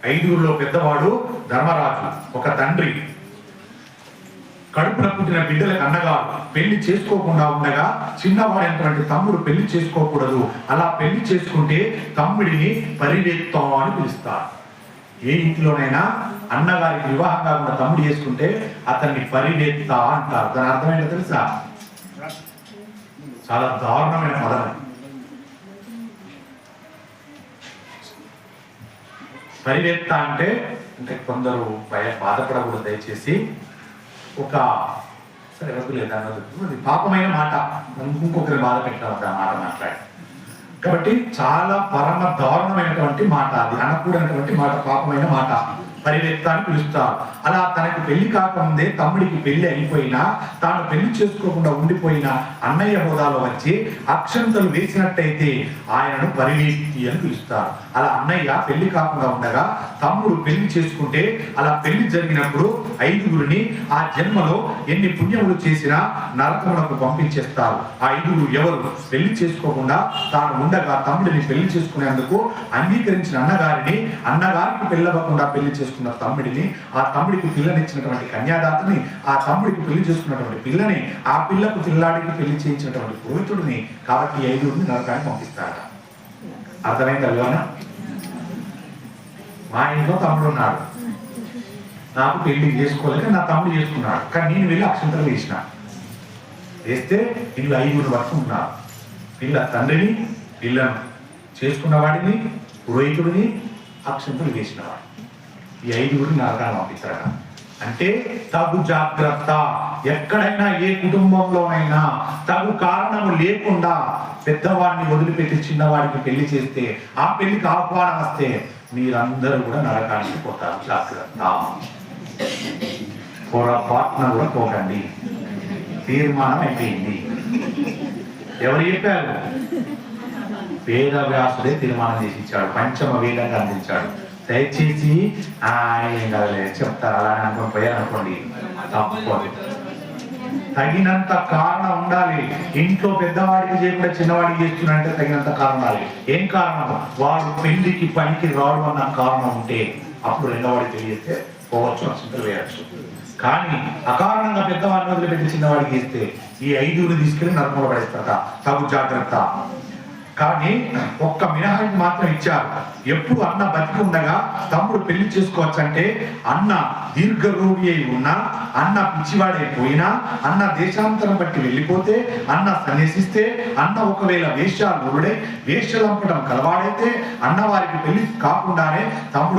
ఐదుగురిలో పెద్దవాడు ధర్మరాజు, ఒక తండ్రి. కడుపున పుట్టిన బిడ్డలకు అన్నగా పెళ్లి చేసుకోకుండా ఉండగా చిన్నవాడైనటువంటి తమ్ముడు పెళ్లి చేసుకోకూడదు. అలా పెళ్లి చేసుకుంటే తమ్ముడిని పరివేత్త అని పిలుస్తారు. ఏ ఇంటిలోనైనా అన్నగారికి వివాహం కాకుండా తమ్ముడు చేసుకుంటే అతన్ని పరివేత్త అంటారు. దాని అర్థమైనా తెలుసా? చాలా దారుణమైన పదం. పరివేత్త అంటే కొందరు బాధపడకూడదు. దయచేసి ఒక సరే వద్దులేదు అన్నది అది పాపమైన మాట, ఇంకొకరి బాధ పెట్టాలి ఆ మాట మాట్లాడి. కాబట్టి చాలా పరమ దారుణమైనటువంటి మాట, అది అనకూడనటువంటి మాట, పాపమైన మాట. పరివేత్త అని పిలుస్తారు. అలా తనకు పెళ్లి కాకముందే తమ్ముడికి పెళ్లి అయిపోయినా తాను పెళ్లి చేసుకోకుండా ఉండిపోయిన అన్నయ్య హోదాలో వచ్చి అక్షంతలు వేసినట్టయితే ఆయనను పరివేత్తి అని పిలుస్తారు. అలా అన్నయ్య పెళ్లి కాకుండా ఉండగా తమ్ముడు పెళ్లి చేసుకుంటే అలా పెళ్లి జరిగినప్పుడు ఐదుగురిని ఆ జన్మలో ఎన్ని పుణ్యములు చేసినా నరకములకు పంపించేస్తారు. ఆ ఐదుగురు ఎవరు? పెళ్లి చేసుకోకుండా తాను ఉండగా తమ్ముడిని పెళ్లి చేసుకునేందుకు అంగీకరించిన అన్నగారిని, అన్నగారికి పెళ్ళవకుండా పెళ్లి చేసుకున్న తమ్ముడిని, ఆ తమ్ముడికి పిల్లనిచ్చినటువంటి కన్యాదాతని, ఆ తమ్ముడికి పెళ్లి చేసుకున్నటువంటి పిల్లని, ఆ పిల్లకు పిల్లాడికి పెళ్లి చేయించినటువంటి పురోహితుడిని, కాబట్టి ఐదుగురిని నరకానికి పంపిస్తారట. అర్థమైందా? మా ఇంట్లో తమ్ముడు ఉన్నాడు, నాకు పెళ్లి చేసుకోలేక నా తమ్ముడు చేసుకున్నాడు, కానీ నేను వెళ్ళి అక్షంతలు వేసిన వేస్తే వీళ్ళు ఐదుగురు వరకు ఉన్నారు. పిల్ల తండ్రిని, పిల్లను చేసుకున్న వాడిని, పురోహితుడిని, అక్షంతలు వేసినవాడు. ఈ ఐదుగురిని నరకాన్ని పంపిస్తారట. అంటే తగు జాగ్రత్త. ఎక్కడైనా ఏ కుటుంబంలోనైనా తగు కారణము లేకుండా పెద్దవాడిని వదిలిపెట్టి చిన్నవాడికి పెళ్లి చేస్తే, ఆ పెళ్లికి ఆహ్వానం వస్తే మీరందరూ కూడా నరకానికి పోతారు. జాగ్రత్త. పొరపాటున కూడా పోకండి. తీర్మానం అయిపోయింది. ఎవరు చెప్పారు? వేదవ్యాసుడే తీర్మానం చేసి ఇచ్చాడు, పంచమ వేదంగా అందించాడు. దయచేసి ఏం కాదులే చెప్తారు అలా అనుకుని పోయారనుకోండి, తప్పదు. తగినంత కారణం ఉండాలి. ఇంట్లో పెద్దవాడికి చేయకుండా చిన్నవాడికి చేస్తున్నంటే తగినంత కారణం ఉండాలి. ఏం కారణం? వాడు పెళ్లికి పనికి రాడు అన్న కారణం ఉంటే అప్పుడు రెండోవాడికి తెలియస్తే పోవచ్చు, అక్షంతలు వేయచ్చు. కానీ అకారణంగా పెద్దవాడిని వదిలిపెట్టి చిన్నవాడికి చేస్తే ఈ ఐదుగురిని తీసుకెళ్లి నరకంలో పడేస్తారట. తగు జాగ్రత్త. కానీ ఒక్క మినహాయింపు మాత్రం ఇచ్చారు. ఎప్పుడు అన్న బతికి ఉండగా తమ్ముడు పెళ్లి చేసుకోవచ్చు అంటే, అన్న దీర్ఘరోగి అయి ఉన్నా, అన్న పిచ్చివాడైపోయినా, అన్న దేశాంతరం బట్టి వెళ్ళిపోతే, అన్న సన్యసిస్తే, అన్న ఒకవేళ వేశ్యాలుడే వేశ్యలంపడం కలవాడైతే, అన్న వారికి పెళ్లి కాకుండానే తమ్ముడు